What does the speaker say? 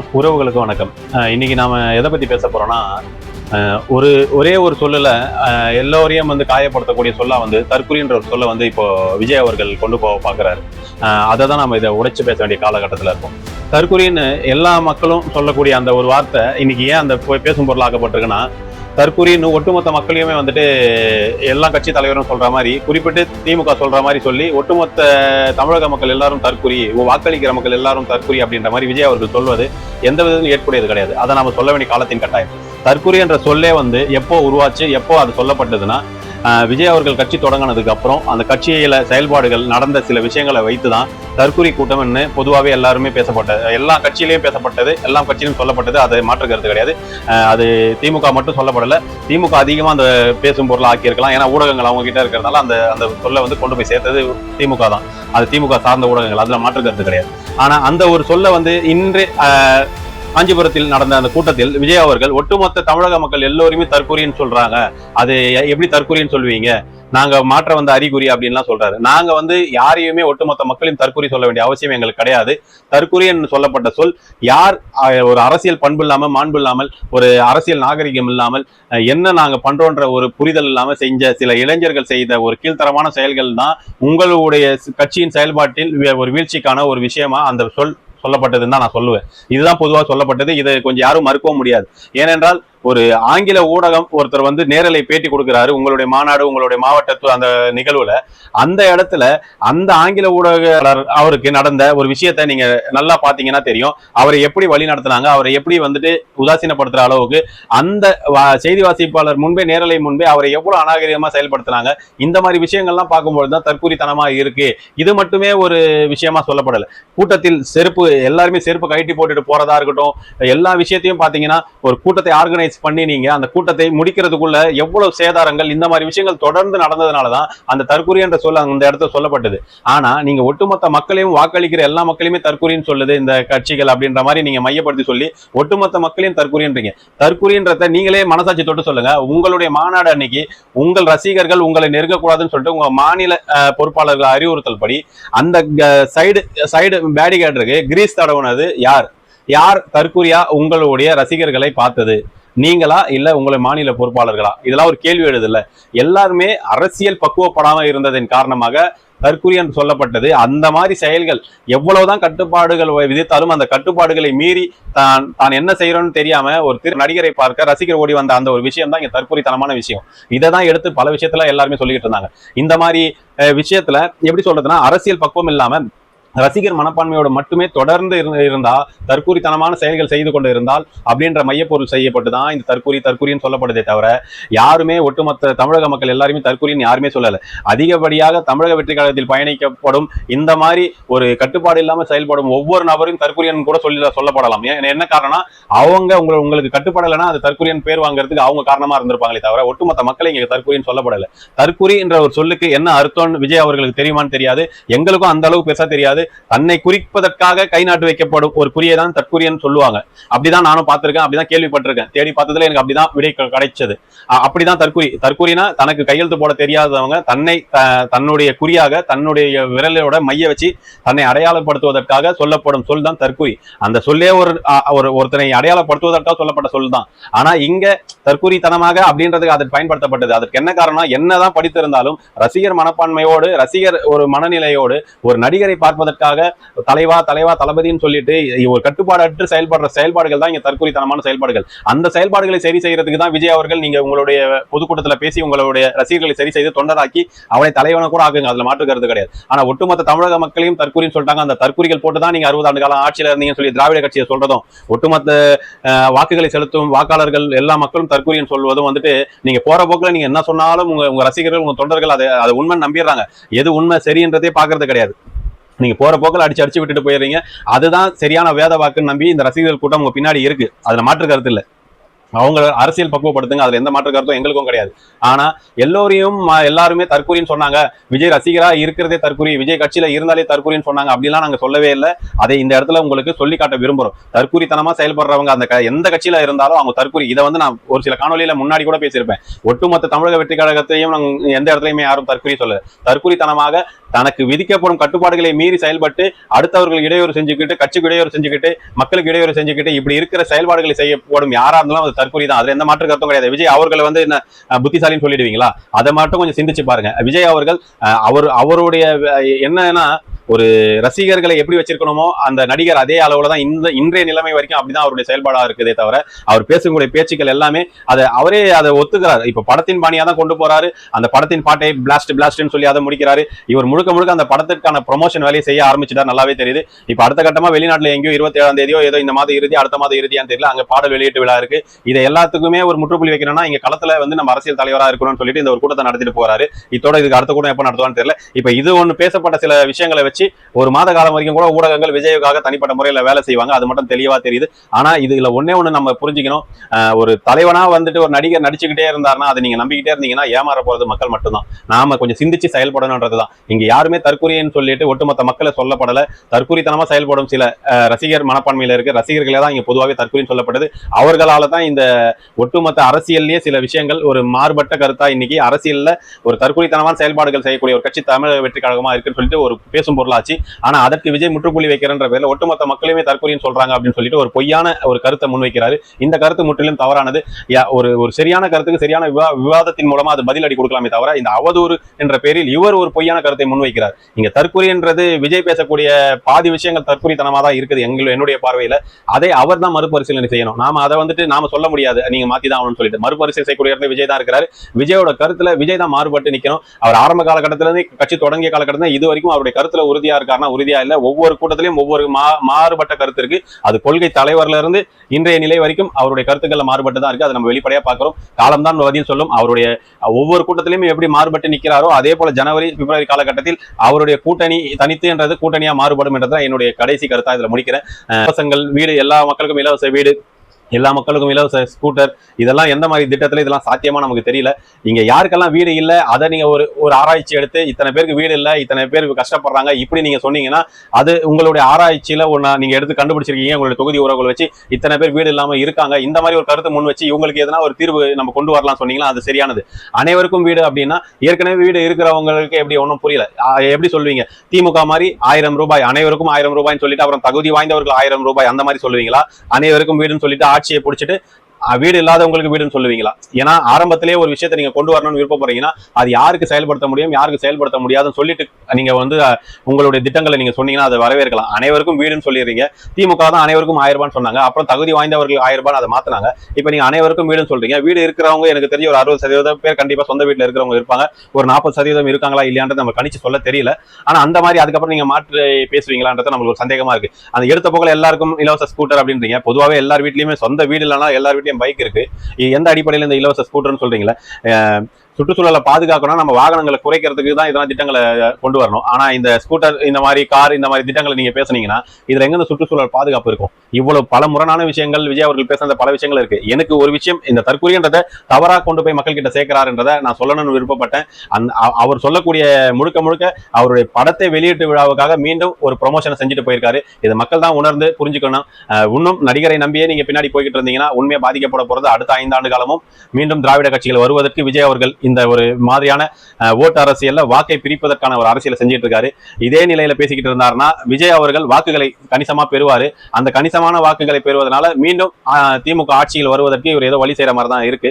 உறவுகளுக்கு வணக்கம். இன்னைக்கு நாம எதை பத்தி பேச போறோம்னா, ஒரே ஒரு சொல்லல எல்லோரையும் காயப்படுத்தக்கூடிய சொல்லா தற்குறின்ற ஒரு சொல்ல இப்போ விஜய் அவர்கள் கொண்டு போக பாக்குறாரு. அதை தான் நம்ம இதை உடைச்சு பேச வேண்டிய காலகட்டத்தில் இருக்கோம். தற்குறின்னு எல்லா மக்களும் சொல்லக்கூடிய அந்த ஒரு வார்த்தை இன்னைக்கு ஏன் அந்த பேசும் பொருள் ஆக்கப்பட்டிருக்குன்னா, தற்குறின்னு ஒட்டுமொத்த மக்களையுமே எல்லா கட்சி தலைவரும் சொல்ற மாதிரி, குறிப்பிட்டு திமுக சொல்ற மாதிரி சொல்லி ஒட்டுமொத்த தமிழக மக்கள் எல்லாரும் தற்குறி, வாக்களிக்கிற மக்கள் எல்லாரும் தற்குறி அப்படின்ற மாதிரி விஜய் அவர்கள் சொல்வது எந்த விதத்திலும் ஏற்புடையது கிடையாது. அதை நாம சொல்ல வேண்டிய காலத்தின் கட்டாயம். தற்குறி என்ற சொல்லே எப்போ உருவாச்சு, எப்போ அது சொல்லப்பட்டதுன்னா, விஜய் அவர்கள் கட்சி தொடங்கினதுக்கு அப்புறம் அந்த கட்சியில செயல்பாடுகள் நடந்த சில விஷயங்களை வைத்துதான் தற்குறி கூட்டம்னு பொதுவாகவே எல்லாருமே பேசப்பட்டது, எல்லா கட்சியிலையும் பேசப்பட்டது, எல்லா கட்சியிலும் சொல்லப்பட்டது. அதை மாற்று கருத்து கிடையாது. அது திமுக மட்டும் சொல்லப்படல, திமுக அதிகமா அந்த பேசும் பொருள் ஆக்கியிருக்கலாம். ஏன்னா ஊடகங்கள் அவங்க கிட்ட இருக்கிறதுனால அந்த அந்த சொல்ல கொண்டு போய் சேர்த்தது திமுக தான். அது திமுக சார்ந்த ஊடகங்கள், அதுல மாற்று கருத்து கிடையாது. ஆனா அந்த ஒரு சொல்ல இன்று காஞ்சிபுரத்தில் நடந்த அந்த கூட்டத்தில் விஜய் அவர்கள் ஒட்டுமொத்த தமிழக மக்கள் எல்லோருமே தற்குறின்னு சொல்றாங்க, அது எப்படி தற்குறின்னு சொல்லுவீங்க, நாங்க மாற்ற வந்த அறிகுறி அப்படின்லாம் சொல்றாரு. நாங்க யாரையுமே ஒட்டுமொத்த மக்களையும் தற்குறி சொல்ல வேண்டிய அவசியம் எங்களுக்கு கிடையாது. தற்குறி என்று சொல்லப்பட்ட சொல் யார் ஒரு அரசியல் பண்பு இல்லாமல், மாண்பு இல்லாமல், ஒரு அரசியல் நாகரிகம் இல்லாமல், என்ன நாங்க பண்றோன்ற ஒரு புரிதல் இல்லாமல் செஞ்ச சில இளைஞர்கள் செய்த ஒரு கீழ்த்தரமான செயல்கள் தான் உங்களுடைய கட்சியின் செயல்பாட்டில் ஒரு வீழ்ச்சிக்கான ஒரு விஷயமா அந்த சொல் சொல்லப்பட்டதுன்னு தான் நான் சொல்லுவேன். இதுதான் பொதுவாக சொல்லப்பட்டது. இதை கொஞ்சம் யாரும் மறுக்கவும் முடியாது. ஏனென்றால் ஒரு ஆங்கில ஊடகம் ஒருத்தர் நேரலை பேட்டி கொடுக்கிறாரு உங்களுடைய மாநாடு, உங்களுடைய மாவட்ட அந்த நிகழ்வுல. அந்த இடத்துல அந்த ஆங்கில ஊடகர் அவருக்கு நடந்த ஒரு விஷயத்த நீங்க நல்லா பாத்தீங்கன்னா தெரியும். அவரை எப்படி வழி நடத்தினாங்க, அவரை எப்படி உதாசீனப்படுத்துற அளவுக்கு அந்த செய்தி வாசிப்பாளர் முன்பே, நேரலை முன்பே அவரை எவ்வளவு அநாகரிகமா செயல்படுத்தினாங்க. இந்த மாதிரி விஷயங்கள்லாம் பார்க்கும்போதுதான் தற்குறித்தனமா இருக்கு. இது மட்டுமே ஒரு விஷயமா சொல்லப்படல. கூட்டத்தில் செருப்பு, எல்லாருமே செருப்பு கழட்டி போட்டுட்டு போறதா இருக்கட்டும், எல்லா விஷயத்தையும் பாத்தீங்கன்னா ஒரு கூட்டத்தை ஆர்கனைஸ் பண்ணி நீங்க அந்த கூட்டத்தை முடிக்கிறதுக்குள்ள எவ்வளவு சேதாரங்கள், இந்த மாதிரி விஷயங்கள் தொடர்ந்து நடந்ததுனாலதான் அந்த தற்குறி என்ற சொல்ல அந்த இடத்துல சொல்லப்பட்டது. ஆனா நீங்க ஒட்டுமொத்த மக்களையும், வாக்களிக்கிற எல்லா மக்களையுமே தற்குறின்னு சொல்லுது இந்த கட்சிகள் அப்படின்ற மாதிரி நீங்க மையப்படுத்தி சொல்லி ஒட்டுமொத்த மக்களையும் தற்குறின்றீங்க. தற்குறின்றத நீங்களே மனசாட்சி தொட்டு சொல்லுங்க. உங்களுடைய மாநாடு அன்னைக்கு உங்கள் ரசிகர்கள் உங்களை நெருங்கக்கூடாதுன்னு சொல்லிட்டு உங்க மாநில பொறுப்பாளர்கள் அறிவுறுத்தல் படி அந்த சைடு பேரிகேடருக்கு கிரீஸ் தடவுனது யார்? யார் தற்குறியா உங்களுடைய ரசிகர்களை பார்த்தது? நீங்களா இல்ல உங்களை மாநில பொறுப்பாளர்களா? இதெல்லாம் ஒரு கேள்வி எழுதுல. எல்லாருமே அரசியல் பக்குவப்படாம இருந்ததன் காரணமாக தற்குறி என்று சொல்லப்பட்டது. அந்த மாதிரி செயல்கள் எவ்வளவுதான் கட்டுப்பாடுகள் விதித்தாலும் அந்த கட்டுப்பாடுகளை மீறி தான் என்ன செய்யறோம்னு தெரியாம ஒரு நடிகரை பார்க்க ரசிகர் ஓடி வந்த அந்த ஒரு விஷயம் தான் இங்க தற்குறித்தனமான விஷயம். இதை தான் எடுத்து பல விஷயத்துல எல்லாருமே சொல்லிக்கிட்டு இருந்தாங்க. இந்த மாதிரி விஷயத்துல எப்படி சொல்றதுன்னா, அரசியல் பக்குவம் இல்லாம ரசிகர் மனப்பான்மையோடு மட்டுமே தொடர்ந்து இருந்தா, தற்குறித்தனமான செயல்கள் செய்து கொண்டு இருந்தால் அப்படின்ற மையப்பொருள் செய்யப்பட்டுதான் இந்த தற்குறின்னு சொல்லப்படுதே தவிர யாருமே ஒட்டுமொத்த தமிழக மக்கள் எல்லாருமே தற்குறின்னு யாருமே சொல்லல. அதிகப்படியாக தமிழக வெற்றி கழகத்தில் பயணிக்கப்படும் இந்த மாதிரி ஒரு கட்டுப்பாடு இல்லாம செயல்படும் ஒவ்வொரு நபரும் தற்குறியன் கூட சொல்லப்படலாம். என்ன காரணம்? அவங்க உங்களுக்கு கட்டுப்படலைன்னா அது தற்குறியன் பேர் வாங்குறதுக்கு அவங்க காரணமா இருந்திருப்பாங்களே தவிர ஒட்டுமொத்த மக்களை இங்க தற்குறின்னு சொல்லப்படல. தற்குறி என்ற ஒரு சொல்லுக்கு என்ன அர்த்தம் விஜய் அவர்களுக்கு தெரியுமான்னு தெரியாது, எங்களுக்கும் அந்த அளவுக்கு பேச தெரியாது. தன்னை குறிப்பதற்காக கை நாட்டு வைக்கப்படும் ஒரு குறியை தான் தற்குறின்னு சொல்லுவாங்க. அப்படிதான் நானும் பார்த்திருக்கேன், அப்படிதான் கேள்விப்பட்டிருக்கேன். தேடி பார்த்ததுல எனக்கு அப்படிதான் விடை கிடைச்சது. அப்படிதான் தற்குறினா தனக்கு கையெழுத்து போட தெரியாதவங்க தன்னுடைய குறியாக தன்னுடைய விரலோட மைய வச்சு தன்னை அடையாளப்படுத்துவதற்காக சொல்லப்படும் சொல் தான் தற்குறி. அந்த சொல்லே ஒருத்தனை அடையாளப்படுத்துவதற்காக சொல்லப்பட்ட சொல் தான். ஆனா இங்க தற்குறித்தனமாக அப்படின்றதுக்கு அது பயன்படுத்தப்பட்டது. அதற்கு என்ன காரணம்? என்னதான் படித்திருந்தாலும் ரசிகர் மனப்பான்மையோடு, ரசிகர் ஒரு மனநிலையோடு ஒரு நடிகரை பார்ப்பதற்காக தலைவா தளபதினு சொல்லிட்டு ஒரு கட்டுப்பாடற்று செயல்படுற செயல்பாடுகள் தான் இங்க தற்குறித்தனமான செயல்பாடுகள். அந்த செயல்பாடுகளை சரி செய்யறதுக்கு தான் விஜய் அவர்கள் நீங்க உங்களுடைய பொதுக்கூட்டத்தில் பேசி உங்களுடைய ரசிகர்களை சரி செய்து தொண்டராக்கி அவனை தலைவனை கூட ஆகுங்க. அதுல மாற்று கருத்து கிடையாது. ஆனா ஒட்டுமொத்த தமிழக மக்களையும் தற்குறின்னு சொல்லிட்டாங்க. அந்த தற்குறிகள் போட்டுதான் நீங்க 60 ஆண்டு காலம் ஆட்சியில இருந்தீங்கன்னு சொல்லி திராவிட கட்சியை சொல்றதும், ஒட்டுமொத்த வாக்குகளை செலுத்தும் வாக்காளர்கள் எல்லா மக்களும் தற்குறின்னு சொல்வதும் நீங்க போற போக்குல நீங்க என்ன சொன்னாலும் உங்க ரசிகர்கள், உங்க தொண்டர்கள் அதை உண்மை நம்பிடுறாங்க. எது உண்மை சரின்றதே பாக்குறது கிடையாது. நீங்க போற போக்கில் அடிச்சு விட்டுட்டு போயிடுறீங்க. அதுதான் சரியான வேத வாக்குன்னு நம்பி இந்த ரசிகர்கள் கூட்டம் உங்க பின்னாடி இருக்கு. அதுல மாற்று கருத்து இல்லை. அவங்க அரசியல் பக்குவப்படுத்துங்க, அதுல எந்த மாற்று கருத்தும் எங்களுக்கும் கிடையாது. ஆனா எல்லோரையும் எல்லாருமே தற்கூரின்னு சொன்னாங்க, விஜய் ரசிகரா இருக்கிறதே தற்கூரி, விஜய் கட்சியில இருந்தாலே தற்கூரின்னு சொன்னாங்க அப்படிலாம் நாங்க சொல்லவே இல்லை. அதை இந்த இடத்துல உங்களுக்கு சொல்லி காட்ட விரும்புறோம். தற்கூரித்தனமா செயல்படுறவங்க அந்த எந்த கட்சியில இருந்தாலும் அவங்க தற்கூரி. இதை வந்து நான் ஒரு சில காணொலியில முன்னாடி கூட பேசியிருப்பேன். ஒட்டுமொத்த தமிழக வெற்றி கழகத்தையும் எந்த இடத்துலயுமே யாரும் தற்கூரி சொல்ல, தற்கூரித்தனமாக தனக்கு விதிக்கப்படும் கட்டுப்பாடுகளை மீறி செயல்பட்டு அடுத்தவர்கள் இடையூறு செஞ்சுக்கிட்டு, கட்சிக்கு இடையூறு செஞ்சுக்கிட்டு, மக்களுக்கு இடையூறு செஞ்சுக்கிட்டு, இப்படி இருக்கிற செயல்பாடுகளை செய்யப்படும் யாரா இருந்தாலும் அது தற்கொலை தான். அதுல எந்த மாற்று கருத்தும் கிடையாது. விஜய் அவர்கள் வந்து என்ன புத்திசாலின்னு சொல்லிடுவீங்களா? அதை மட்டும் கொஞ்சம் சிந்திச்சு பாருங்க. விஜய் அவர்கள் அவருடைய என்னன்னா, ஒரு ரசிகர்களை எப்படி வச்சிருக்கணுமோ அந்த நடிகர் அதே அளவுல தான் இன்றைய நிலைமை வரைக்கும் அப்படிதான் அவருடைய செயல்பாடா இருக்குதே தவிர, அவர் பேசக்கூடிய பேச்சுக்கள் எல்லாமே அவரே அதை ஒத்துக்கிறார். இப்ப படத்தின் பாணியா தான் கொண்டு போறாரு. அந்த படத்தின் பாட்டை பிளாஸ்ட்னு சொல்லி அதை முடிக்கிறாரு. இவர் முழுக்க அந்த படத்திற்கான ப்ரொமோஷன் வேலையை செய்ய ஆரம்பிச்சுட்டார். நல்லாவே தெரியுது. இப்ப அடுத்த கட்டமா வெளிநாட்டுல எங்கேயோ 27ஆம் தேதியோ ஏதோ இந்த மாதம் இறுதி, அடுத்த மாதம் இறுதியான்னு தெரியல, அங்க பாடல் வெளியீட்டு விழா இருக்கு. இதை எல்லாத்துக்குமே ஒரு முற்றுப்புள்ளி வைக்கணும்னா இங்க களத்துல வந்து நம்ம அரசியல் தலைவரா இருக்கணும்னு சொல்லிட்டு இந்த ஒரு கூட்டத்தை நடத்திட்டு போறாரு. இதோட இதுக்கு அடுத்த கூட்டம் எப்ப நடத்துவான்னு தெரியல. இப்ப இது ஒண்ணு பேசப்பட்ட சில விஷயங்களை வச்சு ஒரு மாத காலம் வரைக்கும் கூட ஊடகங்கள் விஜய்க்காக தனிப்பட்ட முறையில் வேலை செய்வாங்க. அது மட்டும் தெளிவா தெரியுது. ஆனா இதுல ஒன்னே ஒண்ணு நம்ம புரிஞ்சுக்கணும். ஒரு தலைவனா வந்துட்டு ஒரு நடிகர் நடிச்சுக்கிட்டே இருந்தாருன்னா அதை நீங்க நம்பிக்கிட்டே இருந்தீங்கன்னா ஏமாற போறது மக்கள் மட்டும்தான். நாம கொஞ்சம் சிந்திச்சு செயல்படணும்ன்றதுதான். இங்க யாருமே தற்கொலைன்னு சொல்லிட்டு ஒட்டுமொத்த மக்களை சொல்லப்படல. தற்கொலைத்தனமா செயல்படும் சில ரசிகர் மனப்பான்மையில இருக்கு ரசிகர்களே தான் இங்க பொதுவாகவே தற்கொலைன்னு சொல்லப்படுது. அவர்களால தான் இந்த ஒட்டுமொத்த அரசியல்லே சில விஷயங்கள் ஒரு மாறுபட்ட கருத்தா இன்னைக்கு அரசியல்ல ஒரு தற்கொலைத்தனமான செயல்பாடுகள் செய்யக்கூடிய ஒரு கட்சி தமிழக வெற்றி கழகமா இருக்குன்னு சொல்லிட்டு ஒரு பேசும் பொருளாச்சு. ஆனா அதற்கு விஜய் முற்றுப்புள்ளி வைக்கிறன்ற பேர்ல ஒட்டுமொத்த மக்களுமே தற்கொலைன்னு சொல்றாங்க அப்படின்னு சொல்லிட்டு ஒரு பொய்யான ஒரு கருத்தை முன்வைக்கிறாரு. இந்த கருத்து முற்றிலும் தவறானது. ஒரு சரியான கருத்துக்கு சரியான விவாதத்தின் மூலமா அது பதிலடி கொடுக்கலாமே தவிர இந்த அவதூறு என்ற பேரில் இவர் ஒரு பொய்யான கருத்தை முன்வைக்கிறார். இங்க தற்கொலை என்றது விஜய் பேசக்கூடிய பாதி விஷயங்கள் தற்கொலைத்தனமா தான் இருக்குது என்னுடைய பார்வையில. அதை அவர் தான் மறுபரிசீலனை செய்யணும். நாம அதை வந்துட்டு நாம சொல்ல முடியாது, நீங்க மாத்தி தான் ஆகணும்னு சொல்லிட்டு. மறுபரிசீலனை செய்யக்கூடிய விஜய் தான் இருக்கிறாரு. விஜயோட கருத்துல விஜய் தான் மாறுபட்டு நிக்கணும். அவர் ஆரம்ப காலகட்டத்தில இருந்து கட்சி தொடங்கிய காலகட்டத்தில் இது வரைக்கும் அவருடைய கருத்துல உறுதியா இருக்காருன்னா உறுதியா இல்ல. ஒவ்வொரு கூட்டத்திலையும் ஒவ்வொரு மாறுபட்ட கருத்து இருக்கு. அது கொள்கை தலைவர்ல இருந்து இன்றைய நிலை வரைக்கும் அவருடைய கருத்துக்கள் மாறுபட்டு தான் இருக்கு. அதை நம்ம வெளிப்படையா பார்க்கிறோம். காலம் தான் பதில் சொல்லும். அவருடைய ஒவ்வொரு கூட்டத்திலையும் எப்படி மாறுபட்டு நிற்கிறாரோ அதே போல ஜனவரி பிப்ரவரி காலகட்டத்தில் அவருடைய கூட்டணி தனித்து என்றது கூட்டணியா மாறுபடும் என்றது என்னுடைய கடைசி கருத்தா இதுல முடிக்கிறேன். இலவசங்கள் வீடு, எல்லா மக்களுக்கும் இலவச வீடு, எல்லா மக்களுக்கும் இலவச ஸ்கூட்டர், இதெல்லாம் எந்த மாதிரி திட்டத்துல இதெல்லாம் சாத்தியமா நமக்கு தெரியல. இங்க யாருக்கெல்லாம் வீடு இல்ல அதை நீங்க ஒரு ஆராய்ச்சி எடுத்து இத்தனை பேருக்கு வீடு இல்ல, இத்தனை பேர் கஷ்டப்படுறாங்க இப்படி நீங்க சொன்னீங்கன்னா அது உங்களுடைய ஆராய்ச்சியில நீங்க எடுத்து கண்டுபிடிச்சிருக்கீங்க. உங்களுடைய தொகுதி உறவுகள் வச்சு இத்தனை பேர் வீடு இல்லாம இருக்காங்க, இந்த மாதிரி ஒரு கருத்து முன் வச்சு இவங்களுக்கு எதனா ஒரு தீர்வு நம்ம கொண்டு வரலாம் சொன்னீங்கன்னா அது சரியானது. அனைவருக்கும் வீடு அப்படின்னா ஏற்கனவே வீடு இருக்கிறவங்களுக்கு எப்படி ஒன்றும் புரியல. எப்படி சொல்லுவீங்க? திமுக மாதிரி 1000 ரூபாய் அனைவருக்கும் 1000 ரூபாய்ன்னு சொல்லிட்டு அப்புறம் தகுதி வாய்ந்தவர்கள் 1000 ரூபாய் அந்த மாதிரி சொல்லுவீங்களா? அனைவருக்கும் வீடுன்னு சொல்லிட்டு ஆட்சியை பிடிச்சிட்டு வீடு இல்லாதவங்களுக்கு வீடுன்னு சொல்லுவீங்களா? ஏன்னா ஆரம்பத்திலேயே ஒரு விஷயத்தை நீங்க கொண்டு வரணும்னு விருப்பப்படுறீங்கன்னா அது யாருக்கு செயல்படுத்த முடியும் யாருக்கு செயல்படுத்த முடியாதுன்னு சொல்லிட்டு நீங்க வந்து உங்களுடைய திட்டங்களை நீங்க சொன்னீங்கன்னா அதை வரவேற்கலாம். அனைவருக்கும் வீடுன்னு சொல்லிடுறீங்க. திமுக தான் அனைவருக்கும் 1000 ரூபான்னு சொன்னாங்க, அப்புறம் தகுதி வாய்ந்தவர்கள் 1000 ரூபாய் அதை மாத்தினாங்க. இப்ப நீங்க அனைவருக்கும் வீடுன்னு சொல்றீங்க. வீடு இருக்கிறவங்க எனக்கு தெரிஞ்ச ஒரு 60% பேர் கண்டிப்பா சொந்த வீட்டுல இருக்கிறவங்க இருப்பாங்க. ஒரு 40% இருக்காங்களா இல்லையான்றது நம்ம கணிச்சு சொல்ல தெரியல. ஆனா அந்த மாதிரி அதுக்கப்புறம் நீங்க மாற்று பேசுவீங்களான்றது நமக்கு ஒரு சந்தேகமா இருக்கு. அந்த எடுத்த போகல எல்லாருக்கும் இலவச ஸ்கூட்டர் அப்படின்றீங்க. பொதுவாகவே எல்லார் வீட்லயுமே சொந்த வீடு இல்லைன்னா எல்லார் வீட்லயும் பைக் இருக்கு. எந்த அடிப்படையில் இந்த இலவச ஸ்கூட்டர்னு சொல்றீங்களா? சுற்றுச்சூழலை பாதுகாக்கணும், நம்ம வாகனங்களை குறைக்கிறதுக்கு தான் இதெல்லாம் திட்டங்களை கொண்டு வரணும். ஆனா இந்த ஸ்கூட்டர், இந்த மாதிரி கார், இந்த மாதிரி திட்டங்களை நீங்க பேசுனீங்கன்னா இதுல எங்க சுற்றுச்சூழல் பாதுகாப்பு இருக்கும்? இவ்வளவு பல முரணான விஷயங்கள் விஜய் அவர்கள் பேசுற பல விஷயங்கள் இருக்கு. எனக்கு ஒரு விஷயம், இந்த தற்கொலைன்றதை தவறா கொண்டு போய் மக்கள் கிட்ட சேர்க்கிறாருன்றதை நான் சொல்லணும்னு விருப்பப்பட்டேன். அவர் சொல்லக்கூடிய முழுக்க அவருடைய படத்தை வெளியீட்டு விழாவுக்காக மீண்டும் ஒரு ப்ரொமோஷனை செஞ்சுட்டு போயிருக்காரு. இதை மக்கள் தான் உணர்ந்து புரிஞ்சுக்கணும். இன்னும் நடிகரை நம்பியே நீங்க பின்னாடி போய்கிட்டு இருந்தீங்கன்னா உண்மையை பாதிக்கப்பட போறது அடுத்த 5 ஆண்டு காலமும் மீண்டும் திராவிட கட்சிகள் வருவதற்கு விஜய் அவர்கள் இந்த ஒரு மாதிரியான ஓட்டு அரசியல்ல வாக்கை பிரிப்பதற்கான ஒரு அரசியலை செஞ்சிட்டு இருக்காரு. இதே நிலையில பேசிக்கிட்டு இருந்தாருன்னா விஜய் அவர்கள் வாக்குகளை கணிசமா பெறுவாரு. அந்த கணிசமான வாக்குகளை பெறுவதனால மீண்டும் திமுக ஆட்சியில் வருவதற்கு இவர் ஏதோ வழி செய்யற மாதிரி தான் இருக்கு.